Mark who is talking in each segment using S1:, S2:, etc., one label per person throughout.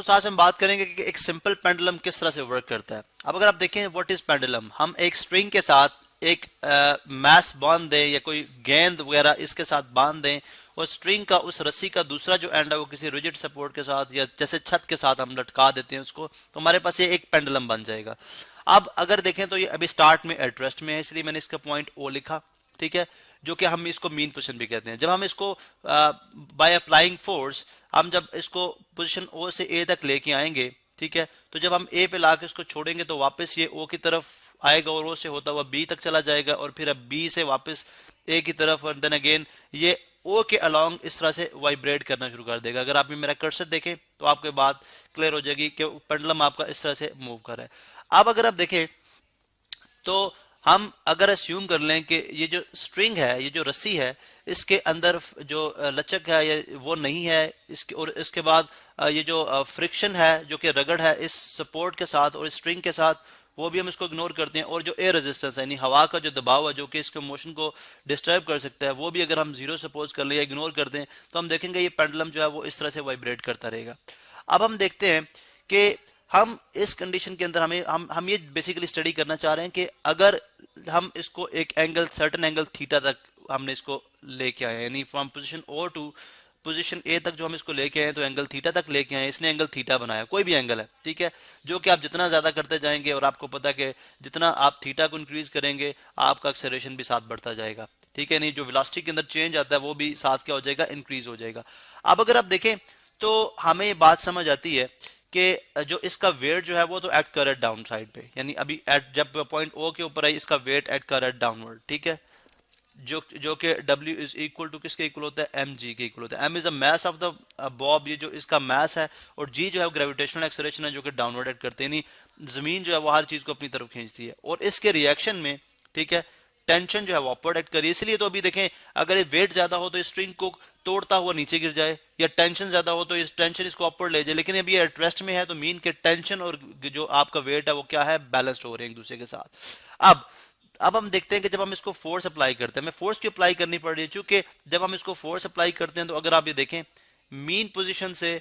S1: आज हम बात करेंगे कि एक सिंपल पेंडुलम किस तरह से वर्क करता है। अब अगर आप देखें व्हाट इज पेंडुलम, हम एक स्ट्रिंग के साथ एक मैस बांध दें या कोई गेंद वगैरह इसके साथ बांध दें और स्ट्रिंग का उस रस्सी का दूसरा जो एंड है वो किसी रिजिड सपोर्ट के साथ या जैसे छत के साथ हम लटका देते हैं उसको, तो हमारे पास ये एक पेंडुलम बन जाएगा। अब अगर देखें तो ये अभी स्टार्ट में एट रेस्ट में है, इसलिए मैंने इसका पॉइंट ओ लिखा, ठीक है, जो कि हम इसको मीन पोजीशन भी कहते हैं। जब हम इसको बाय अप्लाइंग फोर्स हम जब इसको पोजीशन ओ से ए तक लेके आएंगे, ठीक है, तो जब हम ए पे लाके इसको छोड़ेंगे तो वापस ये ओ की तरफ आएगा और ओ से होता हुआ बी तक चला जाएगा और फिर अब बी से वापस ए की तरफ और देन अगेन ये ओ के अलोंग इस तरह से वाइब्रेट करना शुरू कर देगा। अगर आप मेरा कर्सर देखें तो आपको बात क्लियर हो जाएगी कि पेंडुलम आपका इस तरह से मूव कर रहा है। अब अगर आप देखें तो हम अगर अस्यूम कर लें कि ये जो स्ट्रिंग है, ये जो रस्सी है, इसके अंदर जो लचक है ये वो नहीं है इसके, और इसके बाद ये जो फ्रिक्शन है जो कि रगड़ है इस सपोर्ट के साथ और स्ट्रिंग के साथ, वो भी हम इसको इग्नोर करते हैं। और जो एयर रेजिस्टेंस है यानी हवा का जो दबाव है जो कि इसके मोशन को डिस्टर्ब कर सकता है, वो भी अगर हम जीरो सपोज कर ले या इग्नोर कर दें तो हम देखेंगे ये पेंडुलम जो है वो इस तरह से वाइब्रेट करता रहेगा। अब हम देखते हैं कि हम इस कंडीशन के अंदर हम ये बेसिकली स्टडी करना चाह रहे हैं कि अगर हम इसको एक एंगल सर्टेन एंगल थीटा तक हमने इसको लेके आए, यानी from position O to position A तक जो हम इसको लेके आए तो एंगल थीटा तक लेके आए, इसने एंगल थीटा बनाया, कोई भी एंगल है, ठीक है, जो कि आप जितना ज्यादा करते जाएंगे और आपको पता है कि जितना आप थीटा को इंक्रीज करेंगे आपका एक्सेलरेशन भी साथ बढ़ता जाएगा, ठीक है, नहीं जो वेलोसिटी के अंदर चेंज आता है वो भी साथ क्या हो जाएगा, इंक्रीज हो जाएगा। अब अगर आप देखें तो हमें ये बात समझ आती है कि जो इसका वेट जो है वो तो एक्ट कर रहा है डाउन साइड पे, यानी अभी एट जब पॉइंट ओ के ऊपर है इसका वेट एक्ट कर रहा है डाउनवर्ड, ठीक है, जो कि W इज इक्वल टू किसके इक्वल होता है, mg के इक्वल होता है। m is a mass of the Bob, ये जो इसका मास है, और g जो है ग्रेविटेशनल एक्सेलरेशन है जो कि डाउनवर्ड एक्ट करते हैं, यानी जमीन जो है वो हर चीज को अपनी तरफ खींचती है और इसके रिएक्शन में, ठीक है, टेंशन जो है वो अपवर्ड एक्ट करिए। इसलिए तो अभी देखें अगर ये वेट ज्यादा हो तो स्ट्रिंग को तोड़ता हुआ नीचे गिर जाए, या टेंशन ज्यादा हो तो इस टेंशन इसको अपवर्ड ले जाए, लेकिन अभी एट रेस्ट में है तो मीन के टेंशन और जो आपका वेट है वो क्या है, बैलेंस्ड हो रहे हैं एक दूसरे के साथ। अब हम देखते हैं कि जब हम इसको फोर्स अप्लाई करते हैं, हमें फोर्स की अप्लाई करनी पड़ रही है, चूंकि जब हम इसको फोर्स अप्लाई करते हैं तो अगर आप ये देखें मीन पोजीशन से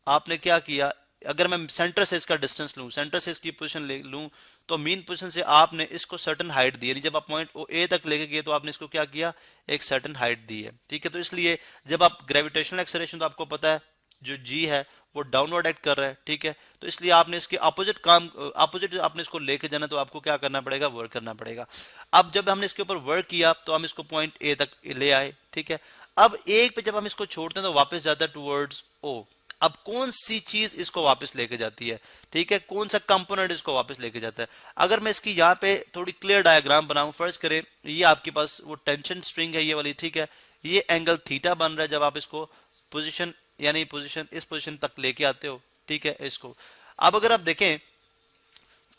S1: आपने क्या किया, अगर मैं सेंटर से इसका डिस्टेंस लूं, सेंटर से इसकी पोजीशन ले लूं, तो मीन पोजीशन से आपने इसको सर्टेन हाइट दी, यानी जब आप पॉइंट ए तक लेके गए तो आपने इसको क्या किया, एक सर्टेन हाइट दी है, ठीक है। तो इसलिए जब आप ग्रेविटेशनल एक्सेलरेशन तो आपको पता है जो जी है वो डाउनवर्ड एक्ट कर रहा है, ठीक है, तो इसलिए आपने इसके अपोजिट आपने इसको लेके जाना, तो आपको क्या करना पड़ेगा, वर्क करना पड़ेगा। अब जब हमने इसके ऊपर वर्क किया तो हम इसको पॉइंट ए तक ले आए, ठीक है। अब एक पे जब हम इसको छोड़ते हैं तो वापस जाता है टूवर्ड्स ओ। अब कौन सी चीज इसको वापस लेके जाती है, ठीक है, कौन सा कंपोनेंट इसको वापस लेके जाता है। अगर मैं इसकी यहाँ पे थोड़ी क्लियर डायग्राम बनाऊं, फर्ज करें ये आपके पास वो टेंशन स्ट्रिंग है ये वाली, ठीक है, ये एंगल थीटा बन रहा है जब आप इसको पोजीशन यानी पोजीशन इस पोजीशन तक लेके आते हो, ठीक है, इसको। अब अगर आप देखें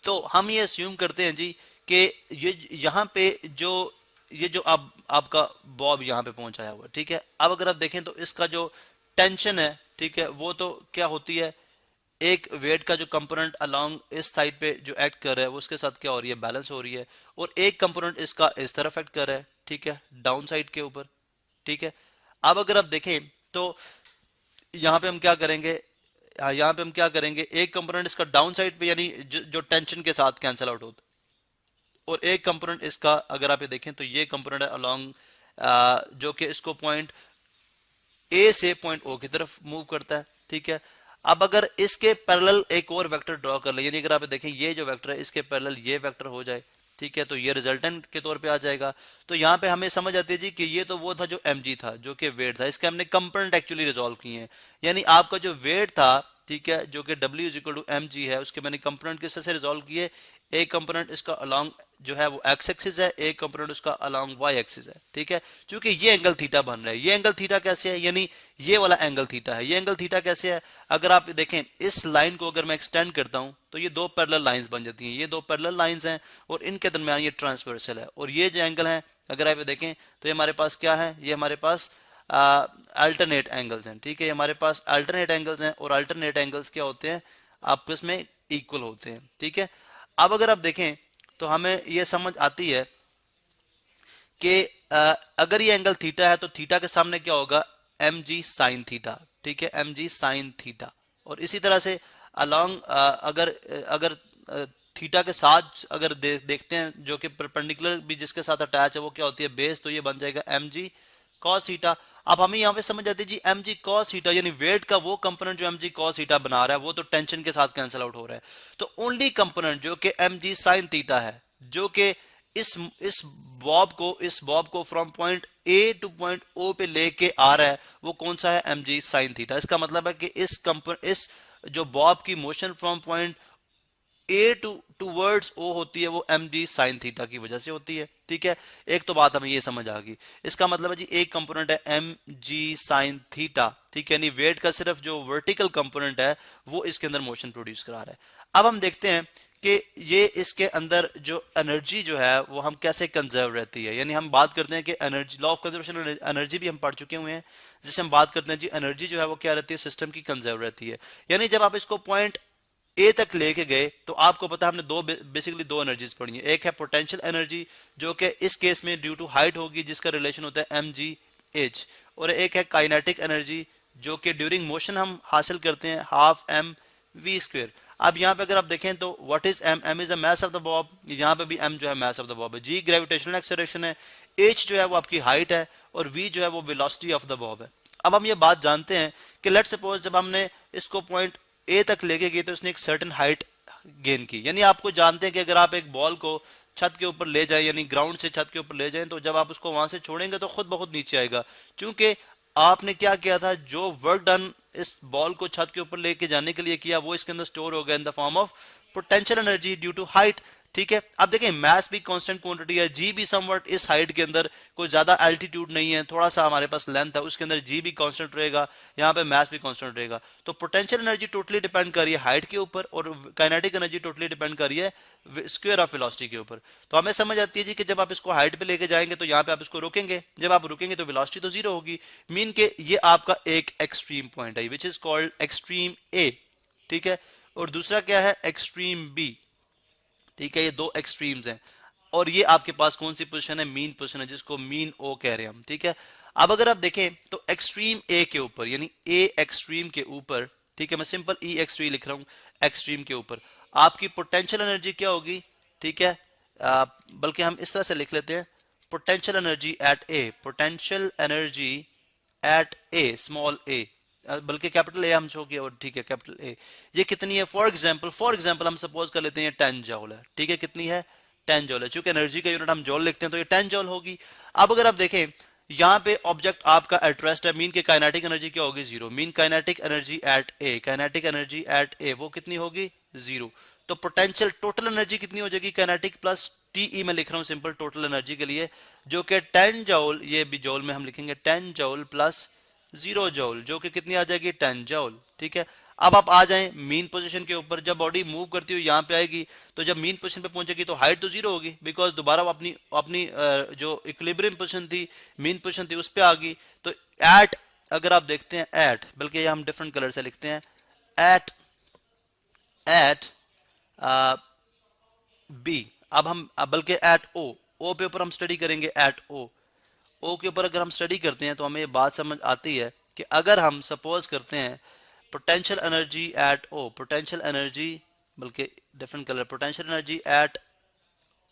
S1: तो हम ये अस्यूम करते हैं जी कि ये यहाँ पे जो ये जो अब आपका बॉब यहाँ पे पहुंचाया हुआ, ठीक है। अब अगर आप देखें तो इसका जो टेंशन है, ठीक है, वो तो क्या होती है, एक वेट का जो कंपोनेंट अलोंग इस साइड पे जो एक्ट कर रहा है वो उसके साथ क्या हो रही है, बैलेंस हो रही है, और एक कंपोनेंट इसका इस तरफ एक्ट कर रहा है, ठीक है, डाउन साइड के ऊपर, ठीक है। अब अगर आप देखें तो यहाँ पे हम क्या करेंगे, यहाँ पे हम क्या करेंगे, एक कंपोनेंट इसका डाउन साइड पे यानी जो टेंशन के साथ कैंसिल आउट होता है, और एक कंपोनेंट इसका अगर आप ये देखें तो ये कंपोनेंट है अलोंग जो कि इसको पॉइंट ए से पॉइंट ओ की तरफ मूव करता है, ठीक है। अब अगर इसके पैरेलल एक और वेक्टर ड्रॉ कर ले, यानी अगर आप देखें ये जो वेक्टर है इसके पैरेलल ये वेक्टर हो जाए, ठीक है, तो ये रिजल्टेंट के तौर पे आ जाएगा। तो यहाँ पे हमें समझ आती है जी कि ये तो वो था जो mg था जो कि वेट था, इसके हमने कंपोनेंट एक्चुअली रिजॉल्व किए हैं, यानी आपका जो वेट था, ठीक है, जो कि W is equal to mg है, उसके मैंने कंपोनेंट किस से रिजॉल्व किए, एक कंपोनेंट इसका अलोंग जो है वो एक्स एक्सिस है, एक कंपोनेंट उसका अलोंग वाई एक्सिस है, ठीक है। क्योंकि ये एंगल थीटा बन रहा है, ये एंगल थीटा कैसे है, यानी ये वाला एंगल थीटा है, ये एंगल थीटा कैसे है, अगर आप देखें इस लाइन को अगर मैं एक्सटेंड करता हूं तो ये दो पैरेलल लाइंस बन जाती हैं, ये दो पैरेलल लाइंस हैं और इनके दरमियान ये ट्रांसवर्सल है, और ये जो एंगल है अगर आप देखें तो ये हमारे पास क्या है, ये हमारे पास अल्टरनेट एंगल्स हैं, ठीक है, हमारे पास अल्टरनेट एंगल्स हैं, और अल्टरनेट एंगल्स क्या होते हैं, आपस में इक्वल होते हैं, ठीक है। अब अगर आप देखें तो हमें यह समझ आती है कि अगर ये एंगल थीटा है तो थीटा के सामने क्या होगा, mg साइन थीटा, ठीक है, mg साइन थीटा, और इसी तरह से अलोंग अगर अगर थीटा के साथ अगर देखते हैं जो कि परपेंडिकुलर भी जिसके साथ अटैच है वो क्या होती है बेस, तो ये बन जाएगा एम जी कॉस थीटा। अब हमें यहाँ पे समझ आती है g m g cos theta यानी वेट का वो कंपोनेंट जो एम जी कॉस थीटा बना रहा है वो तो टेंशन के साथ कैंसिल आउट हो रहा है, तो ओनली कंपोनेंट जो कि एम जी साइन थीटा है जो कि इस बॉब को from point A to point O पे लेके आ रहा है वो कौन सा है एम जी साइन थीटा। इसका मतलब है कि इस जो बॉब की motion from point A towards O होती है वो एम जी साइन थीटा की वजह से होती है। ठीक है, एक तो बात हमें ये समझ आ गई। इसका मतलब है जी एक कंपोनेंट है एम जी साइन थीटा, ठीक है, यानी वेट का सिर्फ जो वर्टिकल कंपोनेंट है वो इसके अंदर मोशन प्रोड्यूस करा रहा है। अब हम देखते हैं कि ये इसके अंदर जो एनर्जी जो है वो हम कैसे कंजर्व रहती है, यानी हम बात करते हैं कि energy law of conservation energy भी हम पढ़ चुके हुए हैं, जिसे हम बात करते हैं जी एनर्जी जो है वो क्या रहती है सिस्टम की कंजर्व रहती है। यानी जब आप इसको पॉइंट ए तक लेके गए तो आपको पता हमने बेसिकली दो एनर्जीज पढ़ी है। एक है पोटेंशियल एनर्जी जो कि इस केस में ड्यू टू हाइट होगी जिसका रिलेशन होता है एम जी एच, और एक है काइनेटिक एनर्जी जो कि ड्यूरिंग मोशन हम हासिल करते हैं हाफ एम वी स्क्वेयर। अब यहाँ पे अगर आप देखें तो what is m, m is a mass of the bob, यहाँ पे भी एम जो है मास ऑफ द बॉब है, जी ग्रेविटेशनल एक्सेलरेशन है, एच जो है वो आपकी हाइट है और वी जो है वो वेलोसिटी ऑफ द बॉब है। अब हम ये बात जानते हैं कि लेट्स सपोज जब हमने इसको पॉइंट ए तक लेके गए तो इसने एक सर्टेन हाइट गेन की, यानी आपको जानते हैं कि अगर आप एक बॉल को छत के ऊपर ले जाए यानी ग्राउंड से छत के ऊपर ले जाएं तो जब आप उसको वहां से छोड़ेंगे तो खुद बहुत नीचे आएगा, क्योंकि आपने क्या किया था, जो वर्क डन इस बॉल को छत के ऊपर लेके जाने के लिए किया वो इसके अंदर स्टोर हो गया in the form of potential energy due to height. ठीक है, अब देखें मास भी कांस्टेंट क्वांटिटी है, जी भी समवट इस हाइट के अंदर कोई ज्यादा एल्टीट्यूड नहीं है, थोड़ा सा हमारे पास लेंथ है उसके अंदर जी भी कांस्टेंट रहेगा, यहाँ पे मास भी कांस्टेंट रहेगा। तो पोटेंशियल एनर्जी टोटली डिपेंड कर रही है हाइट के ऊपर और काइनेटिक एनर्जी टोटली डिपेंड कर रही है स्क्वायर ऑफ वेलोसिटी के ऊपर। तो हमें समझ आती है जी कि जब आप इसको हाइट पे लेके जाएंगे तो यहाँ पे आप इसको रोकेंगे, जब आप रुकेंगे तो वेलोसिटी तो जीरो होगी, मीन के ये आपका एक एक्सट्रीम पॉइंट है विच इज कॉल्ड एक्सट्रीम ए। ठीक है, और दूसरा क्या है एक्सट्रीम बी। ठीक है, ये दो एक्सट्रीम्स हैं और ये आपके पास कौन सी पोजीशन है, मीन पोजीशन है जिसको मीन ओ कह रहे हैं हम। ठीक है, अब अगर आप देखें तो एक्सट्रीम ए के ऊपर यानी ए एक्सट्रीम के ऊपर, ठीक है, मैं सिंपल ई एक्सट्रीम लिख रहा हूं, एक्सट्रीम के ऊपर आपकी पोटेंशियल एनर्जी क्या होगी। ठीक है, बल्कि हम इस तरह से लिख लेते हैं potential energy at A, potential energy at A small A, बल्कि कैपिटल ए हम शो किया और ठीक है कैपिटल ए, ये कितनी है, फॉर एग्जांपल हम सपोज कर लेते हैं 10 जॉल है। ठीक है, कितनी है 10 जॉल है, चूंकि एनर्जी का यूनिट हम जॉल लिखते हैं तो ये 10 जॉल होगी। अब अगर आप देखें यहाँ पे ऑब्जेक्ट आपका एट रेस्ट है, मीन के काइनेटिक एनर्जी क्या होगी zero, mean kinetic energy at A, kinetic energy at A वो कितनी होगी जीरो। तो पोटेंशियल टोटल एनर्जी कितनी हो जाएगी, काइनेटिक प्लस टीई में लिख रहा हूं सिंपल टोटल एनर्जी के लिए, जो कि 10 जॉल, ये भी जॉल में हम लिखेंगे 10 जॉल प्लस 0 जॉल जो कि कितनी आ जाएगी 10 जॉल। ठीक है, अब आप आ जाएं मीन पोजीशन के ऊपर, जब बॉडी मूव करती हुई यहाँ पे आएगी तो जब मीन पोजीशन पे पहुंचेगी तो हाइट तो जीरो होगी बिकॉज दोबारा अपनी अपनी जो इक्विलिब्रियम पोजीशन थी, मीन पोजीशन थी उस पे आ गई। तो एट अगर आप देखते हैं एट, बल्कि ये हम डिफरेंट कलर से लिखते हैं एट एट बी, अब हम बल्कि एट ओ, ओ पे ऊपर हम स्टडी करेंगे एट ओ, ओ के ऊपर अगर हम स्टडी करते हैं तो हमें ये बात समझ आती है कि अगर हम सपोज करते हैं potential energy at O, potential energy बल्कि different colour, potential energy at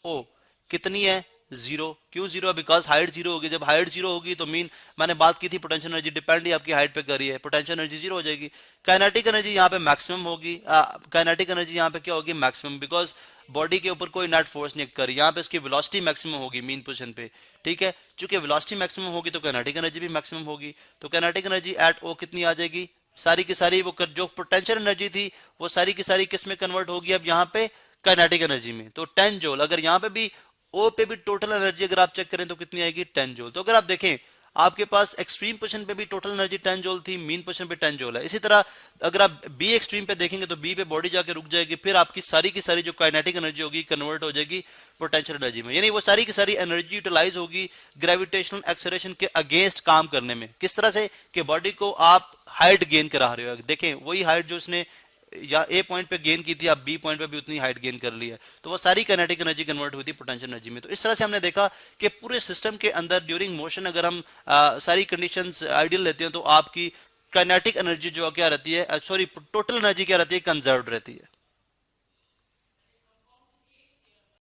S1: O कितनी है जीरो, क्यों जीरो है, बिकॉज हाइट जीरो होगी, जब हाइट जीरो होगी तो मीन मैंने बात की थी पोटेंशियल एनर्जी डिपेंड ही आपकी हाइट पे कर रही है, पोटेंशियल एनर्जी जीरो हो जाएगी। काइनेटिक एनर्जी यहाँ पे मैक्सिमम होगी, काइनेटिक एनर्जी यहाँ पे क्या होगी मैक्सिमम, बिकॉज बॉडी के ऊपर कोई नेट फोर्स नहीं कर रही, यहाँ पे इसकी वेलोसिटी मैक्सिमम होगी मीन पोजीशन पे। ठीक है, चूंकि वेलोसिटी मैक्सिमम होगी तो काइनेटिक एनर्जी भी मैक्सिमम होगी, तो काइनेटिक एनर्जी एट ओ कितनी आ जाएगी, सारी की सारी वो जो पोटेंशियल एनर्जी थी वो सारी की सारी किस में कन्वर्ट होगी अब यहाँ पे काइनेटिक एनर्जी में, तो 10 जूल। अगर यहाँ पे भी ओ पे भी टोटल एनर्जी अगर आप चेक करें तो कितनी आएगी 10 जूल। तो अगर आप देखें आपके पास एक्सट्रीम पोजीशन पे भी टोटल एनर्जी 10 जूल थी, मीन पोजीशन पे 10 जूल है। इसी तरह अगर आप बी एक्सट्रीम पे देखेंगे तो बी पे बॉडी जाके रुक जाएगी, फिर आपकी सारी की सारी जो काइनेटिक एनर्जी होगी कन्वर्ट हो जाएगी पोटेंशियल एनर्जी में, यानी वो सारी की सारी एनर्जी यूटिलाइज होगी ग्रेविटेशनल एक्सेलरेशन के अगेंस्ट काम करने में। किस तरह से कि बॉडी को आप हाइट गेन करा रहे हो, देखें वही हाइट जो उसने या ए पॉइंट पे गेन की थी आप बी पॉइंट पे भी उतनी हाइट गेन कर ली है, तो वो सारी काइनेटिक एनर्जी कन्वर्ट हुई थी पोटेंशियल एनर्जी में। तो इस तरह से हमने देखा कि पूरे सिस्टम के अंदर ड्यूरिंग मोशन अगर हम सारी कंडीशंस आइडियल लेते हैं तो आपकी काइनेटिक एनर्जी जो क्या रहती है, सॉरी टोटल एनर्जी क्या रहती है, कंजर्व रहती है।